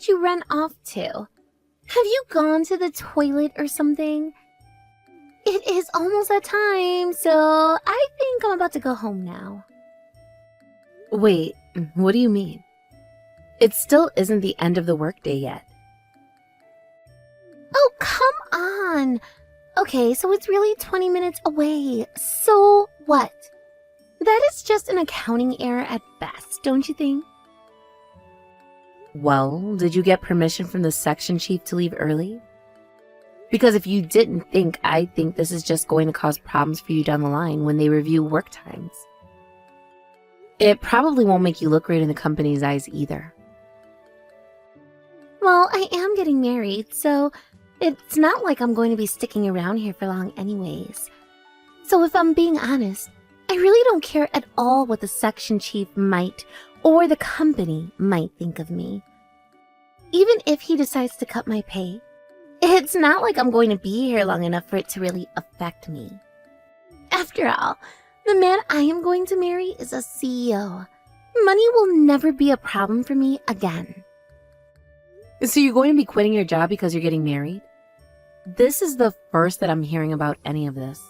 did you run off to? Have you gone to the toilet or something? It is almost that time, so I think I'm about to go home now. Wait, what do you mean? It still isn't the end of the workday yet. Oh, come on. Okay, so it's really 20 minutes away. So what? That is just an accounting error at best, don't you think? Well, did you get permission from the section chief to leave early? Because if you didn't think, I think this is just going to cause problems for you down the line when they review work times. It probably won't make you look great in the company's eyes either. Well, I am getting married, so it's not like I'm going to be sticking around here for long anyways. So if I'm being honest, I really don't care at all what the section chief might or the company might think of me. Even if he decides to cut my pay, it's not like I'm going to be here long enough for it to really affect me. After all, the man I am going to marry is a CEO. Money will never be a problem for me again. So you're going to be quitting your job because you're getting married? This is the first that I'm hearing about any of this.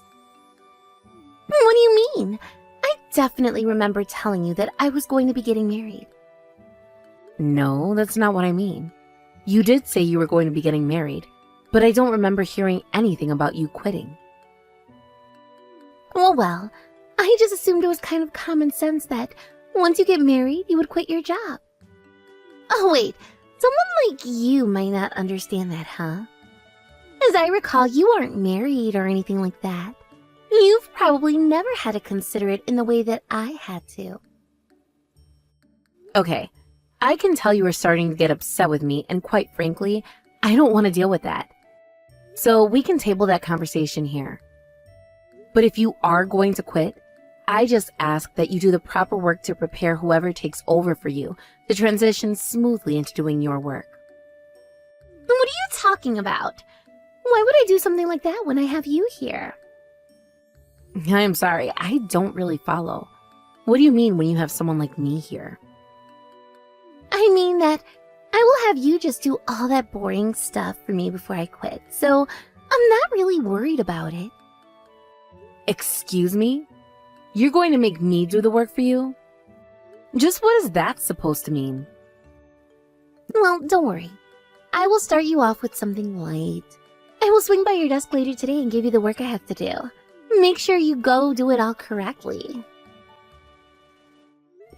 What do you mean? I definitely remember telling you that I was going to be getting married. No, that's not what I mean. You did say you were going to be getting married, but I don't remember hearing anything about you quitting. Well, I just assumed it was kind of common sense that once you get married, you would quit your job. Oh wait, someone like you might not understand that, huh? As I recall, you aren't married or anything like that. You've probably never had to consider it in the way that I had to. Okay, I can tell you are starting to get upset with me, and quite frankly, I don't want to deal with that. So we can table that conversation here. But if you are going to quit, I just ask that you do the proper work to prepare whoever takes over for you to transition smoothly into doing your work. What are you talking about? Why would I do something like that when I have you here? I'm sorry, I don't really follow. What do you mean when you have someone like me here? I mean that I will have you just do all that boring stuff for me before I quit, so I'm not really worried about it. Excuse me? You're going to make me do the work for you? Just what is that supposed to mean? Well, don't worry. I will start you off with something light. I will swing by your desk later today and give you the work I have to do. Make sure you go do it all correctly.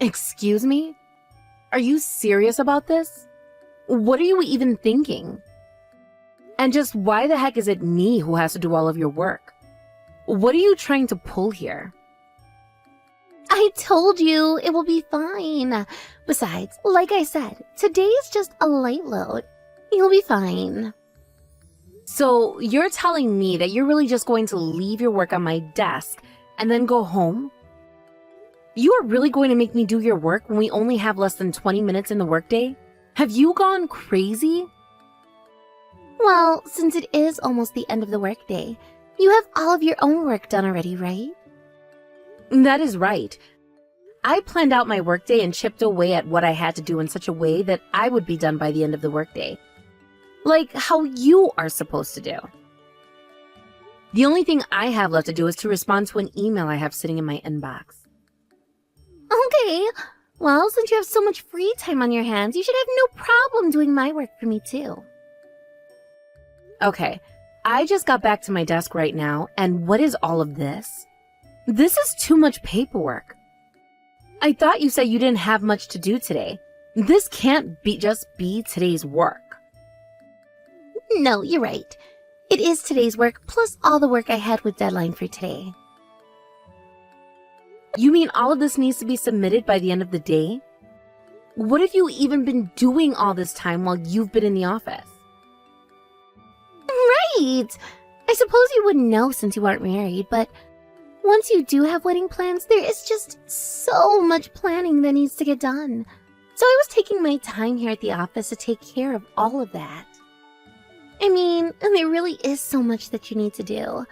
Excuse me? Are you serious about this? What are you even thinking? And just why the heck is it me who has to do all of your work? What are you trying to pull here? I told you it will be fine. Besides, like I said, today is just a light load. You'll be fine. So you're telling me that you're really just going to leave your work on my desk and then go home? You are really going to make me do your work when we only have less than 20 minutes in the workday? Have you gone crazy? Well, since it is almost the end of the workday, you have all of your own work done already, right? That is right. I planned out my workday and chipped away at what I had to do in such a way that I would be done by the end of the workday. Like how you are supposed to do. The only thing I have left to do is to respond to an email I have sitting in my inbox. Okay, well, since you have so much free time on your hands, you should have no problem doing my work for me too. Okay, I just got back to my desk right now, and what is all of this? This is too much paperwork. I thought you said you didn't have much to do today. This can't just be today's work. No, you're right. It is today's work plus all the work I had with deadline for today. You mean all of this needs to be submitted by the end of the day? What have you even been doing all this time while you've been in the office? Right! I suppose you wouldn't know since you aren't married, but once you do have wedding plans, there is just so much planning that needs to get done. So I was taking my time here at the office to take care of all of that. I mean, there really is so much that you need to do.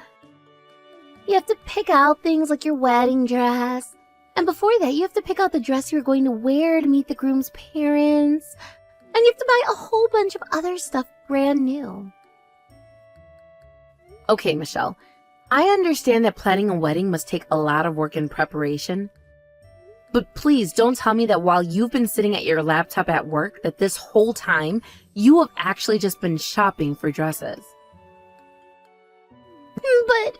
You have to pick out things like your wedding dress. And before that, you have to pick out the dress you're going to wear to meet the groom's parents. And you have to buy a whole bunch of other stuff brand new. Okay, Michelle, I understand that planning a wedding must take a lot of work and preparation. But please don't tell me that while you've been sitting at your laptop at work, that this whole time you have actually just been shopping for dresses. But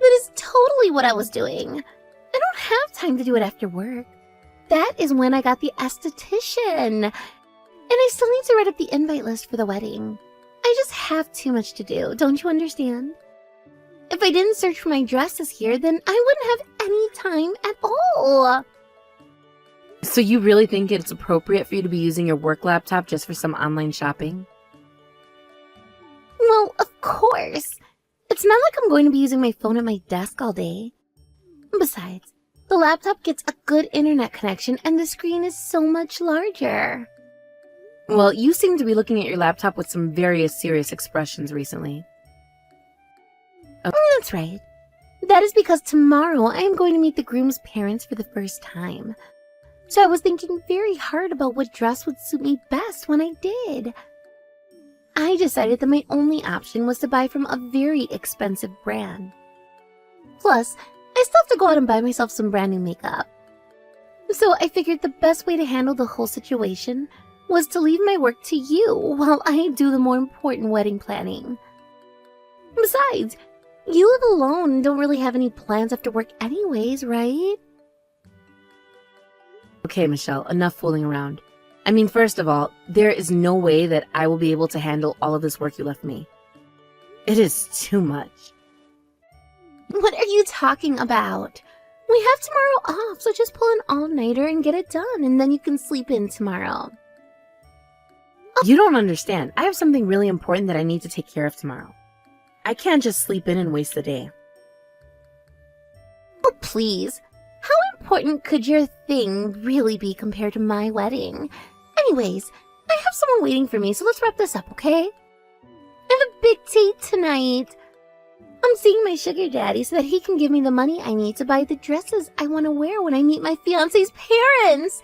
that is totally what I was doing. I don't have time to do it after work. That is when I got the esthetician. And I still need to write up the invite list for the wedding. I just have too much to do, don't you understand? If I didn't search for my dresses here, then I wouldn't have any time at all. So you really think it's appropriate for you to be using your work laptop just for some online shopping? Well, of course. It's not like I'm going to be using my phone at my desk all day. Besides, the laptop gets a good internet connection and the screen is so much larger. Well, you seem to be looking at your laptop with some very serious expressions recently. That's right. That is because tomorrow I am going to meet the groom's parents for the first time. So I was thinking very hard about what dress would suit me best when I did. I decided that my only option was to buy from a very expensive brand. Plus, I still have to go out and buy myself some brand new makeup. So I figured the best way to handle the whole situation was to leave my work to you while I do the more important wedding planning. Besides, you live alone and don't really have any plans after work anyways, right? Okay, Michelle, enough fooling around. I mean, first of all, there is no way that I will be able to handle all of this work you left me. It is too much. What are you talking about? We have tomorrow off, so just pull an all-nighter and get it done, and then you can sleep in tomorrow. You don't understand. I have something really important that I need to take care of tomorrow. I can't just sleep in and waste the day. Oh, please. How important could your thing really be compared to my wedding? Anyways, I have someone waiting for me, so let's wrap this up, okay? I have a big date tonight. I'm seeing my sugar daddy so that he can give me the money I need to buy the dresses I want to wear when I meet my fiancé's parents.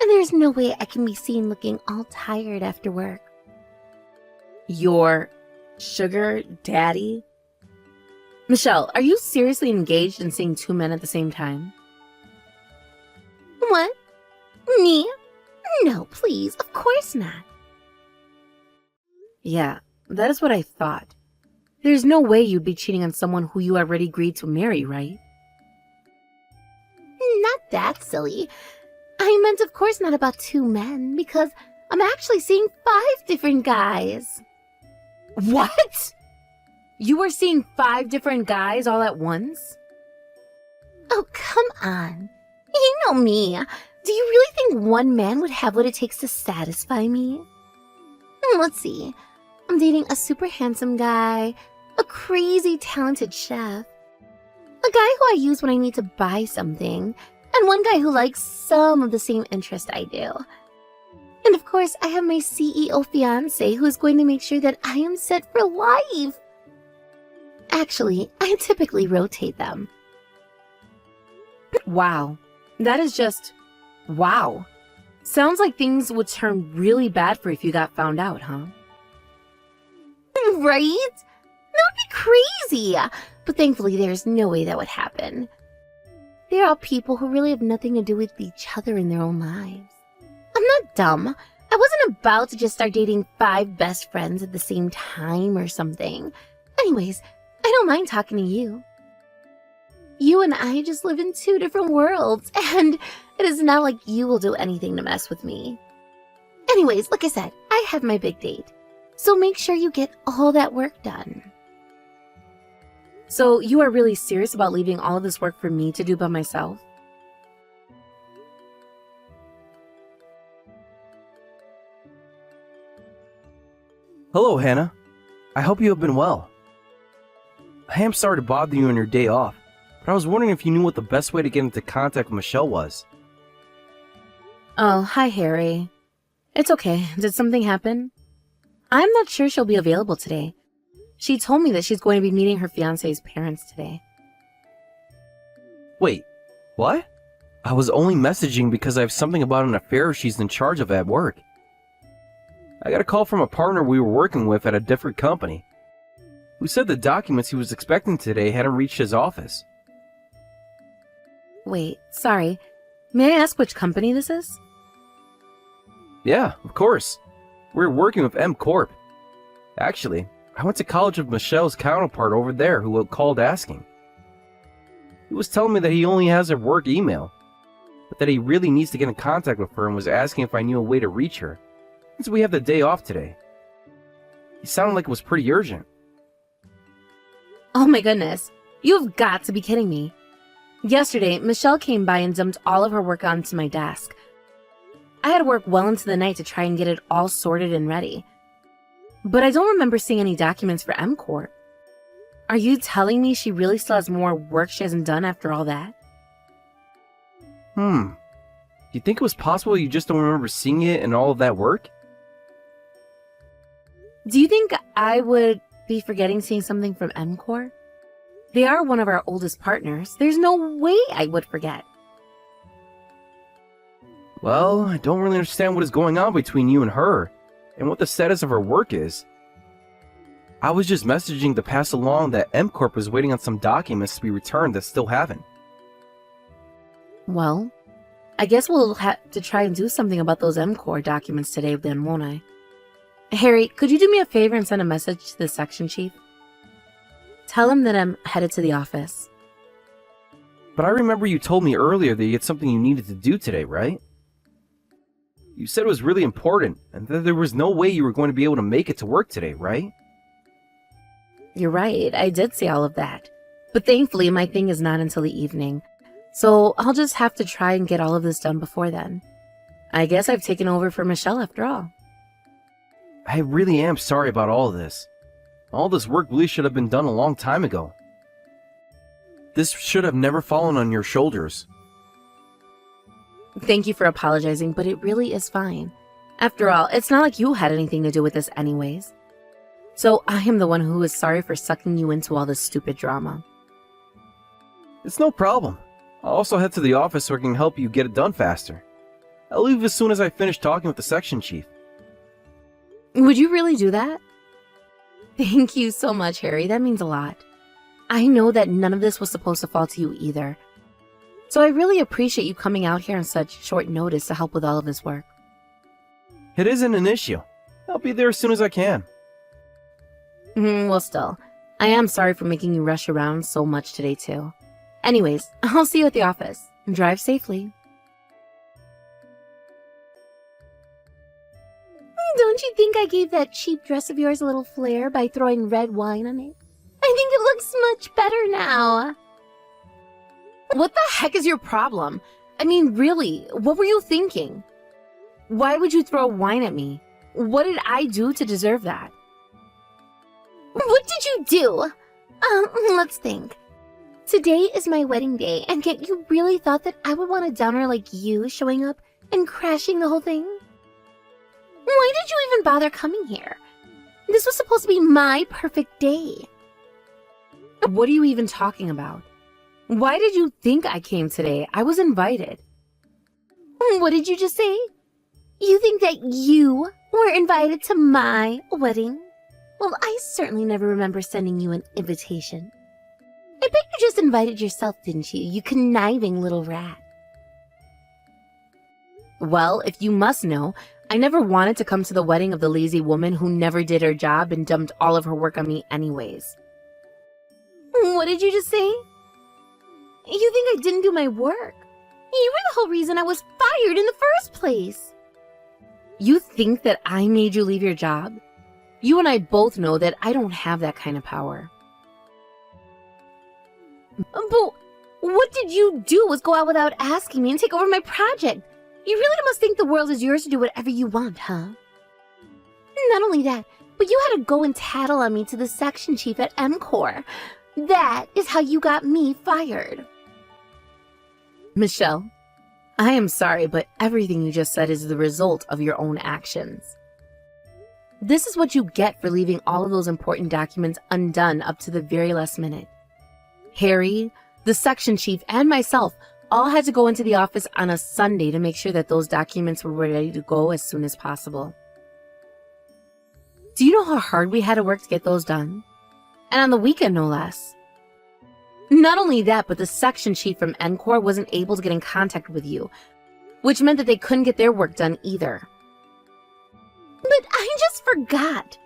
And there's no way I can be seen looking all tired after work. Your sugar daddy? Michelle, are you seriously engaged in seeing two men at the same time? What? Me? No, please, of course not. Yeah, that is what I thought. There's no way you'd be cheating on someone who you already agreed to marry, right? Not that silly. I meant, of course, not about two men, because I'm actually seeing 5 different guys. What? You were seeing 5 different guys all at once? Oh, come on. You know me. Do you really think one man would have what it takes to satisfy me? Let's see. I'm dating a super handsome guy, a crazy talented chef, a guy who I use when I need to buy something, and one guy who likes some of the same interest I do. And of course, I have my CEO fiancé who is going to make sure that I am set for life. Actually, I typically rotate them. Wow. That is just... wow. Sounds like things would turn really bad for you if you got found out, huh? Right? That would be crazy. But thankfully, there's no way that would happen. They're all people who really have nothing to do with each other in their own lives. I'm not dumb. I wasn't about to just start dating 5 best friends at the same time or something. Anyways, I don't mind talking to you. You and I just live in 2 different worlds, and it is not like you will do anything to mess with me. Anyways, like I said, I have my big date. So make sure you get all that work done. So you are really serious about leaving all of this work for me to do by myself? Hello, Hannah. I hope you have been well. I am sorry to bother you on your day off, but I was wondering if you knew what the best way to get into contact with Michelle was. Oh, hi, Harry. It's okay. Did something happen? I'm not sure she'll be available today. She told me that she's going to be meeting her fiancé's parents today. Wait, what? I was only messaging because I have something about an affair she's in charge of at work. I got a call from a partner we were working with at a different company, who said the documents he was expecting today hadn't reached his office. Wait, sorry. May I ask which company this is? Yeah, of course. We're working with M Corp. Actually, I went to college with Michelle's counterpart over there who called asking. He was telling me that he only has her work email, but that he really needs to get in contact with her and was asking if I knew a way to reach her, since we have the day off today. He sounded like it was pretty urgent. Oh my goodness. You've got to be kidding me. Yesterday, Michelle came by and dumped all of her work onto my desk. I had to work well into the night to try and get it all sorted and ready. But I don't remember seeing any documents for M Corp. Are you telling me she really still has more work she hasn't done after all that? Do you think it was possible you just don't remember seeing it and all of that work? Do you think I would be forgetting seeing something from M Corp? They are one of our oldest partners. There's no way I would forget. Well, I don't really understand what is going on between you and her, and what the status of her work is. I was just messaging to pass along that M Corp was waiting on some documents to be returned that still haven't. Well, I guess we'll have to try and do something about those M Corp documents today then, won't I? Harry, could you do me a favor and send a message to the section chief? Tell him that I'm headed to the office. But I remember you told me earlier that you had something you needed to do today, right? You said it was really important, and that there was no way you were going to be able to make it to work today, right? You're right, I did say all of that. But thankfully, my thing is not until the evening. So I'll just have to try and get all of this done before then. I guess I've taken over for Michelle after all. I really am sorry about all of this. All this work really should have been done a long time ago. This should have never fallen on your shoulders. Thank you for apologizing, but it really is fine. After all, it's not like you had anything to do with this anyways. So I am the one who is sorry for sucking you into all this stupid drama. It's no problem. I'll also head to the office so I can help you get it done faster. I'll leave as soon as I finish talking with the section chief. Would you really do that? Thank you so much, Harry. That means a lot. I know that none of this was supposed to fall to you either. So I really appreciate you coming out here on such short notice to help with all of this work. It isn't an issue. I'll be there as soon as I can. Well, still, I am sorry for making you rush around so much today, too. Anyways, I'll see you at the office. Drive safely. Don't you think I gave that cheap dress of yours a little flair by throwing red wine on it? I think it looks much better now. What the heck is your problem? I mean, really, what were you thinking? Why would you throw wine at me? What did I do to deserve that? What did you do? Let's think. Today is my wedding day, and yet you really thought that I would want a downer like you showing up and crashing the whole thing? Why did you even bother coming here? This was supposed to be my perfect day. What are you even talking about? Why did you think I came today? I was invited. What did you just say? You think that you were invited to my wedding? Well, I certainly never remember sending you an invitation. I bet you just invited yourself, didn't you, you conniving little rat? Well, if you must know, I never wanted to come to the wedding of the lazy woman who never did her job and dumped all of her work on me anyways. What did you just say? You think I didn't do my work? You were the whole reason I was fired in the first place. You think that I made you leave your job? You and I both know that I don't have that kind of power. But what did you do was go out without asking me and take over my project. You really must think the world is yours to do whatever you want, huh? Not only that, but you had to go and tattle on me to the section chief at MCOR. That is how you got me fired. Michelle, I am sorry, but everything you just said is the result of your own actions. This is what you get for leaving all of those important documents undone up to the very last minute. Harry, the section chief, and myself all had to go into the office on a Sunday to make sure that those documents were ready to go as soon as possible. Do you know how hard we had to work to get those done? And on the weekend, no less. Not only that, but the section chief from Encore wasn't able to get in contact with you, which meant that they couldn't get their work done either. But I just forgot.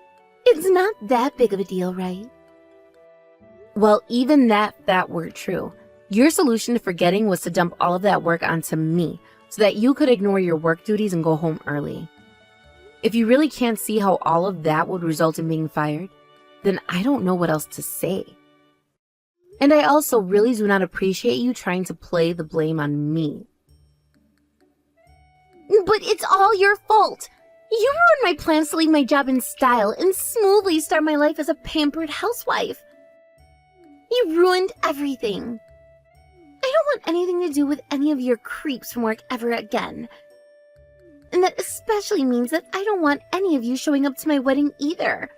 It's not that big of a deal, right? Well, even that were true. Your solution to forgetting was to dump all of that work onto me, so that you could ignore your work duties and go home early. If you really can't see how all of that would result in being fired, then I don't know what else to say. And I also really do not appreciate you trying to play the blame on me. But it's all your fault. You ruined my plans to leave my job in style and smoothly start my life as a pampered housewife. You ruined everything. I don't want anything to do with any of your creeps from work ever again. And that especially means that I don't want any of you showing up to my wedding either.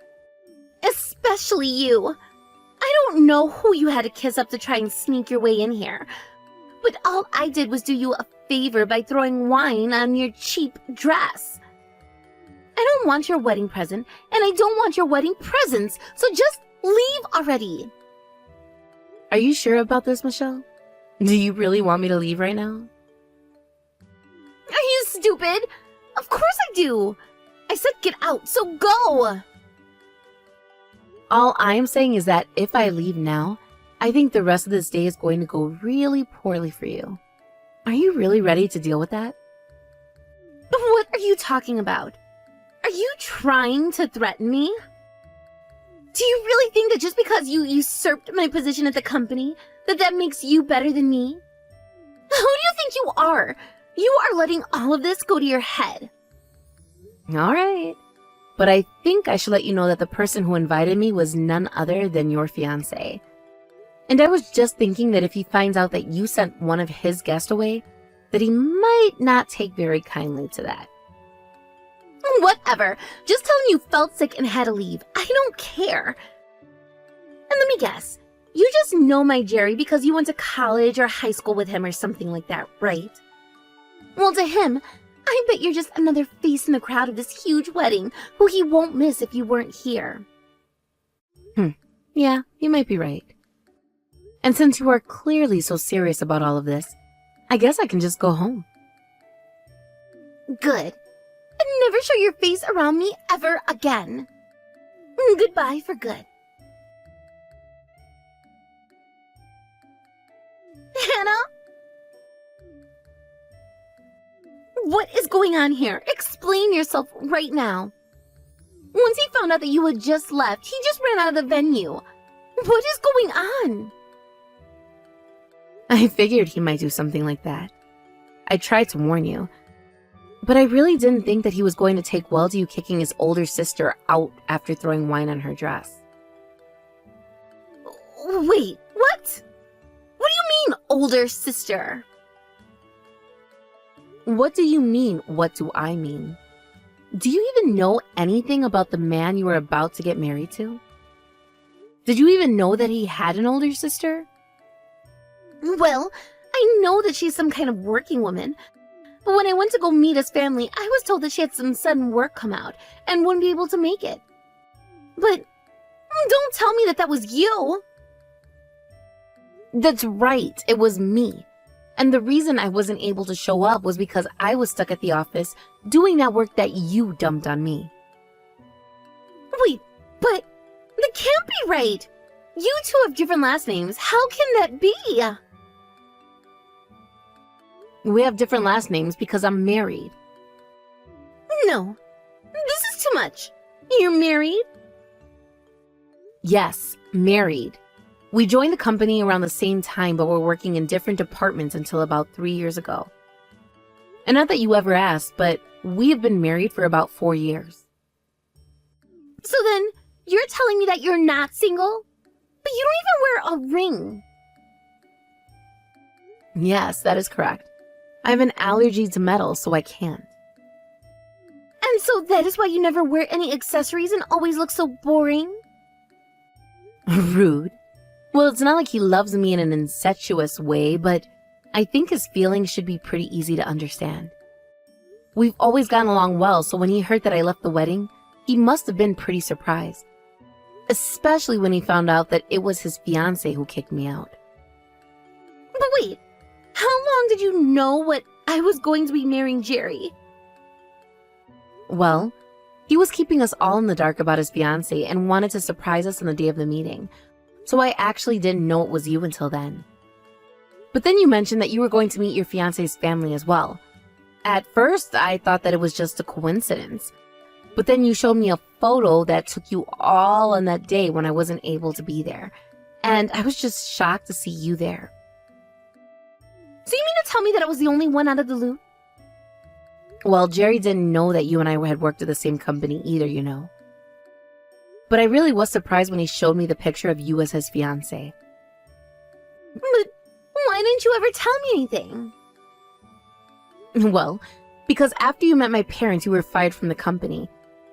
Especially you. I don't know who you had to kiss up to try and sneak your way in here. But all I did was do you a favor by throwing wine on your cheap dress. I don't want your wedding present, and I don't want your wedding presents, so just leave already. Are you sure about this, Michelle? Do you really want me to leave right now? Are you stupid? Of course I do. I said get out, so go. All I'm saying is that if I leave now, I think the rest of this day is going to go really poorly for you. Are you really ready to deal with that? What are you talking about? Are you trying to threaten me? Do you really think that just because you usurped my position at the company, that makes you better than me? Who do you think you are? You are letting all of this go to your head. All right. But I think I should let you know that the person who invited me was none other than your fiancé. And I was just thinking that if he finds out that you sent one of his guests away, that he might not take very kindly to that. Whatever. Just tell him you felt sick and had to leave. I don't care. And let me guess. You just know my Jerry because you went to college or high school with him or something like that, right? Well, to him, I bet you're just another face in the crowd of this huge wedding who he won't miss if you weren't here. Yeah, you might be right. And since you are clearly so serious about all of this, I guess I can just go home. Good. And never show your face around me ever again. Goodbye for good. Hannah? What is going on here? Explain yourself right now. Once he found out that you had just left, he just ran out of the venue. What is going on? I figured he might do something like that. I tried to warn you. But I really didn't think that he was going to take well to you kicking his older sister out after throwing wine on her dress. Wait, what? What do you mean, older sister? What do you mean, what do I mean? Do you even know anything about the man you were about to get married to? Did you even know that he had an older sister? Well, I know that she's some kind of working woman. But when I went to go meet his family, I was told that she had some sudden work come out and wouldn't be able to make it. But don't tell me that that was you. That's right, it was me. And the reason I wasn't able to show up was because I was stuck at the office doing that work that you dumped on me. Wait, but that can't be right. You two have different last names. How can that be? We have different last names because I'm married. No, this is too much. You're married? Yes, married. We joined the company around the same time, but were working in different departments until about 3 years ago. And not that you ever asked, but we have been married for about 4 years. So then, you're telling me that you're not single? But you don't even wear a ring. Yes, that is correct. I have an allergy to metal, so I can't. And so that is why you never wear any accessories and always look so boring? Rude. Well, it's not like he loves me in an incestuous way, but I think his feelings should be pretty easy to understand. We've always gotten along well, so when he heard that I left the wedding, he must have been pretty surprised, especially when he found out that it was his fiancée who kicked me out. But wait, how long did you know what I was going to be marrying Jerry? Well, he was keeping us all in the dark about his fiancée and wanted to surprise us on the day of the meeting, so I actually didn't know it was you until then. But then you mentioned that you were going to meet your fiancé's family as well. At first, I thought that it was just a coincidence, but then you showed me a photo that took you all on that day when I wasn't able to be there, and I was just shocked to see you there. So you mean to tell me that I was the only one out of the loop? Well, Jerry didn't know that you and I had worked at the same company either, you know. But I really was surprised when he showed me the picture of you as his fiancée. But why didn't you ever tell me anything? Well, because after you met my parents, you were fired from the company.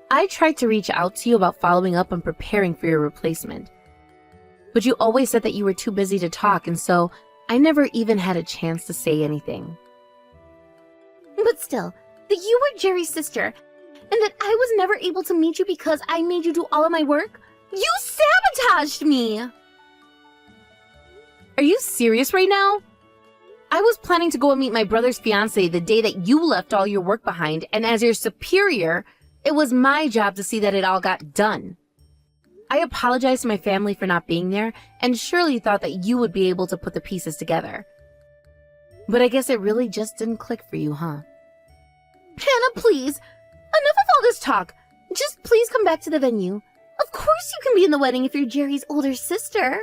I tried to reach out to you about following up on preparing for your replacement. But you always said that you were too busy to talk, and so I never even had a chance to say anything. But still, that you were Jerry's sister, and that I was never able to meet you because I made you do all of my work? You sabotaged me! Are you serious right now? I was planning to go and meet my brother's fiancée the day that you left all your work behind, and as your superior, it was my job to see that it all got done. I apologized to my family for not being there, and surely thought that you would be able to put the pieces together. But I guess it really just didn't click for you, huh? Hannah, please! Enough of all this talk! Just please come back to the venue. Of course you can be in the wedding if you're Jerry's older sister.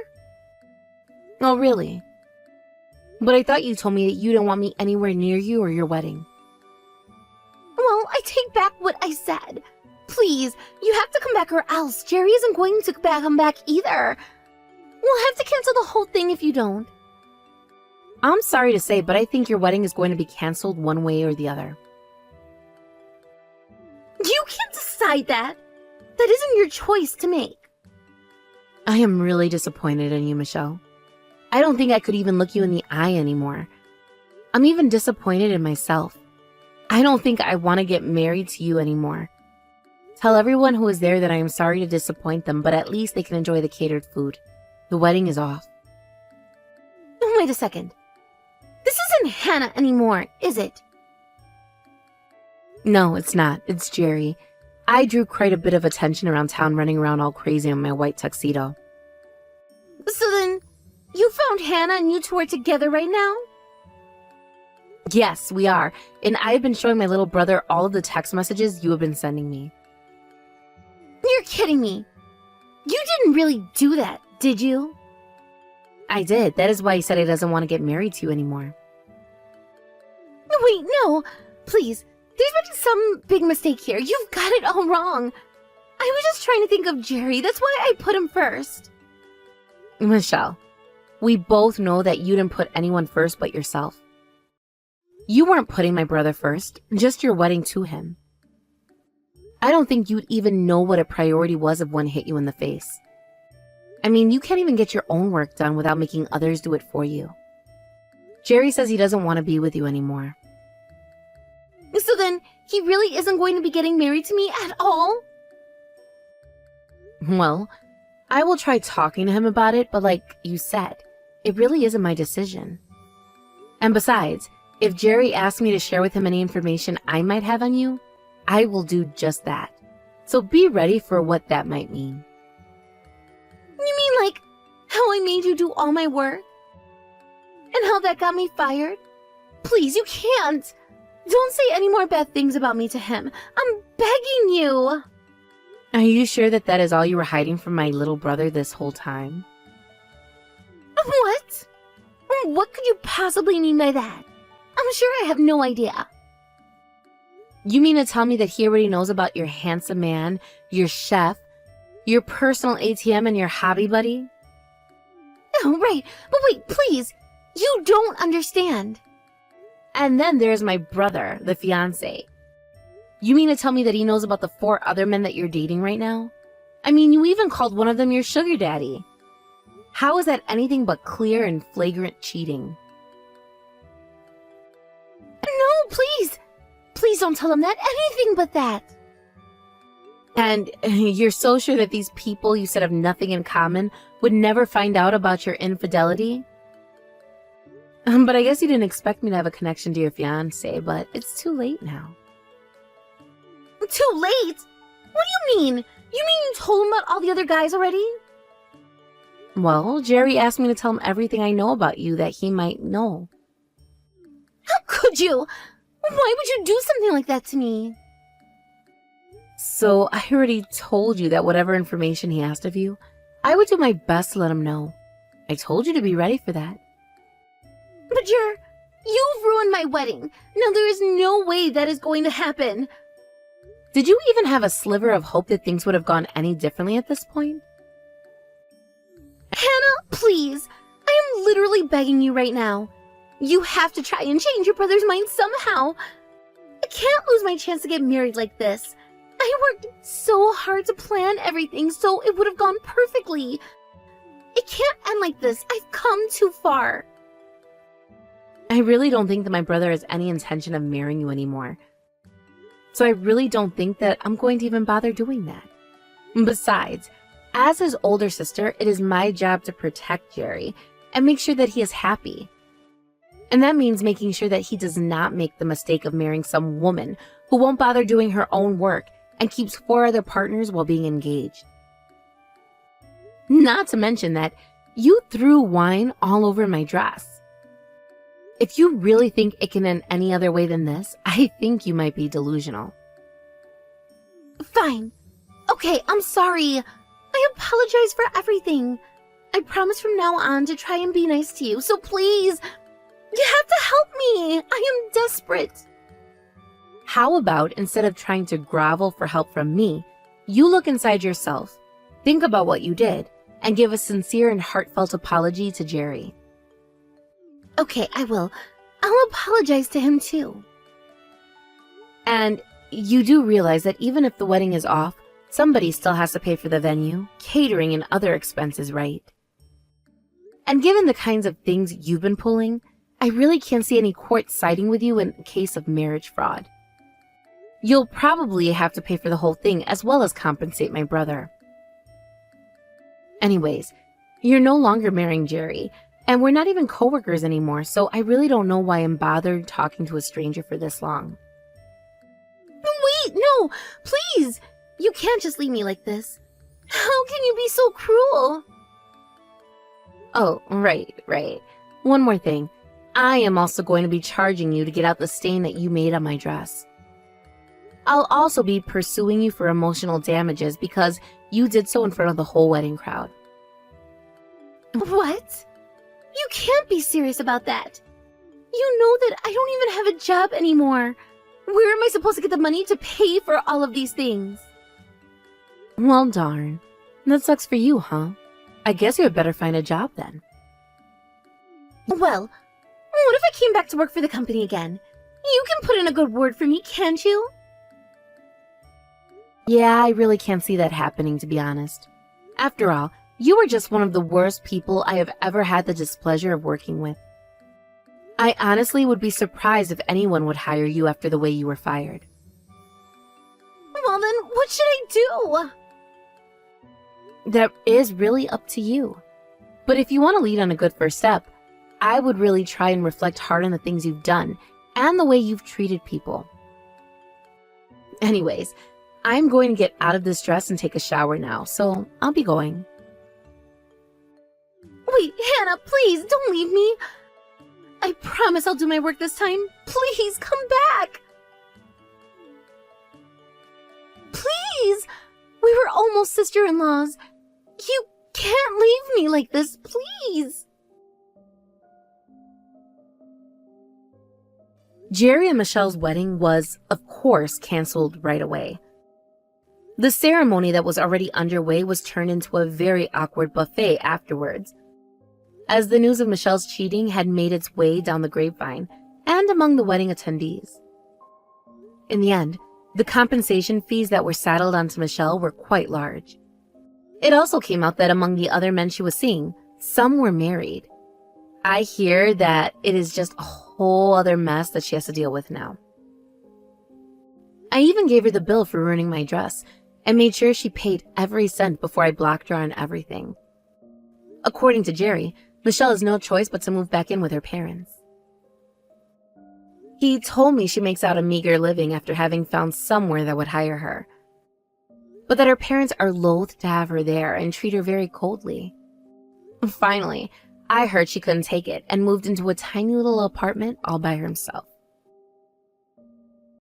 Oh, really? But I thought you told me that you didn't want me anywhere near you or your wedding. Well, I take back what I said. Please, you have to come back or else Jerry isn't going to come back either. We'll have to cancel the whole thing if you don't. I'm sorry to say, but I think your wedding is going to be canceled one way or the other. You can't decide that. That isn't your choice to make. I am really disappointed in you, Michelle. I don't think I could even look you in the eye anymore. I'm even disappointed in myself. I don't think I want to get married to you anymore. Tell everyone who is there that I am sorry to disappoint them, but at least they can enjoy the catered food. The wedding is off. Wait a second. This isn't Hannah anymore, is it? No, it's not. It's Jerry. I drew quite a bit of attention around town running around all crazy in my white tuxedo. So then, you found Hannah and you two are together right now? Yes, we are. And I have been showing my little brother all of the text messages you have been sending me. You're kidding me. You didn't really do that, did you? I did. That is why he said he doesn't want to get married to you anymore. Wait, no. Please. There's been some big mistake here. You've got it all wrong. I was just trying to think of Jerry. That's why I put him first. Michelle, we both know that you didn't put anyone first but yourself. You weren't putting my brother first, just your wedding to him. I don't think you'd even know what a priority was if one hit you in the face. I mean, you can't even get your own work done without making others do it for you. Jerry says he doesn't want to be with you anymore. So then, he really isn't going to be getting married to me at all? Well, I will try talking to him about it, but like you said, it really isn't my decision. And besides, if Jerry asks me to share with him any information I might have on you, I will do just that. So be ready for what that might mean. You mean like how I made you do all my work? And how that got me fired? Please, you can't. Don't say any more bad things about me to him. I'm begging you. Are you sure that that is all you were hiding from my little brother this whole time? What? What could you possibly mean by that? I'm sure I have no idea. You mean to tell me that he already knows about your handsome man, your chef, your personal ATM, and your hobby buddy? Oh, right. But wait, please. You don't understand. And then there's my brother, the fiancé. You mean to tell me that he knows about the 4 other men that you're dating right now? I mean, you even called one of them your sugar daddy. How is that anything but clear and flagrant cheating? No, please. Please don't tell him that. Anything but that. And you're so sure that these people you said have nothing in common would never find out about your infidelity? But I guess you didn't expect me to have a connection to your fiancé, but it's too late now. Too late? What do you mean? You mean you told him about all the other guys already? Well, Jerry asked me to tell him everything I know about you that he might know. How could you? Why would you do something like that to me? So I already told you that whatever information he asked of you, I would do my best to let him know. I told you to be ready for that. But you've ruined my wedding. Now there is no way that is going to happen. Did you even have a sliver of hope that things would have gone any differently at this point? Hannah, please. I am literally begging you right now. You have to try and change your brother's mind somehow. I can't lose my chance to get married like this. I worked so hard to plan everything so it would have gone perfectly. It can't end like this. I've come too far. I really don't think that my brother has any intention of marrying you anymore. So I really don't think that I'm going to even bother doing that. Besides, as his older sister, it is my job to protect Jerry and make sure that he is happy. And that means making sure that he does not make the mistake of marrying some woman who won't bother doing her own work and keeps 4 other partners while being engaged. Not to mention that you threw wine all over my dress. If you really think it can end any other way than this, I think you might be delusional. Fine. Okay, I'm sorry. I apologize for everything. I promise from now on to try and be nice to you, so please, you have to help me. I am desperate. How about instead of trying to grovel for help from me, you look inside yourself, think about what you did, and give a sincere and heartfelt apology to Jerry. Okay, I will. I'll apologize to him too. And you do realize that even if the wedding is off, somebody still has to pay for the venue, catering, and other expenses, right? And given the kinds of things you've been pulling, I really can't see any court siding with you in case of marriage fraud. You'll probably have to pay for the whole thing as well as compensate my brother. Anyways, you're no longer marrying Jerry, and we're not even coworkers anymore, so I really don't know why I'm bothered talking to a stranger for this long. Wait, no, please! You can't just leave me like this. How can you be so cruel? Oh, right. One more thing. I am also going to be charging you to get out the stain that you made on my dress. I'll also be pursuing you for emotional damages because you did so in front of the whole wedding crowd. What? You can't be serious about that. You know that I don't even have a job anymore. Where am I supposed to get the money to pay for all of these things? Well, darn. That sucks for you, huh? I guess you had better find a job then. Well, what if I came back to work for the company again? You can put in a good word for me, can't you? Yeah, I really can't see that happening, to be honest. After all, you are just one of the worst people I have ever had the displeasure of working with. I honestly would be surprised if anyone would hire you after the way you were fired. Well then, what should I do? That is really up to you. But if you want to lead on a good first step, I would really try and reflect hard on the things you've done and the way you've treated people. Anyways, I'm going to get out of this dress and take a shower now, so I'll be going. Wait, Hannah, please, don't leave me. I promise I'll do my work this time. Please, come back. Please! We were almost sister-in-laws. You can't leave me like this, please. Jerry and Michelle's wedding was, of course, canceled right away. The ceremony that was already underway was turned into a very awkward buffet afterwards, as the news of Michelle's cheating had made its way down the grapevine and among the wedding attendees. In the end, the compensation fees that were saddled onto Michelle were quite large. It also came out that among the other men she was seeing, some were married. I hear that it is just a whole other mess that she has to deal with now. I even gave her the bill for ruining my dress, and made sure she paid every cent before I blocked her on everything. According to Jerry, Michelle has no choice but to move back in with her parents. He told me she makes out a meager living after having found somewhere that would hire her, but that her parents are loath to have her there and treat her very coldly. Finally, I heard she couldn't take it and moved into a tiny little apartment all by herself.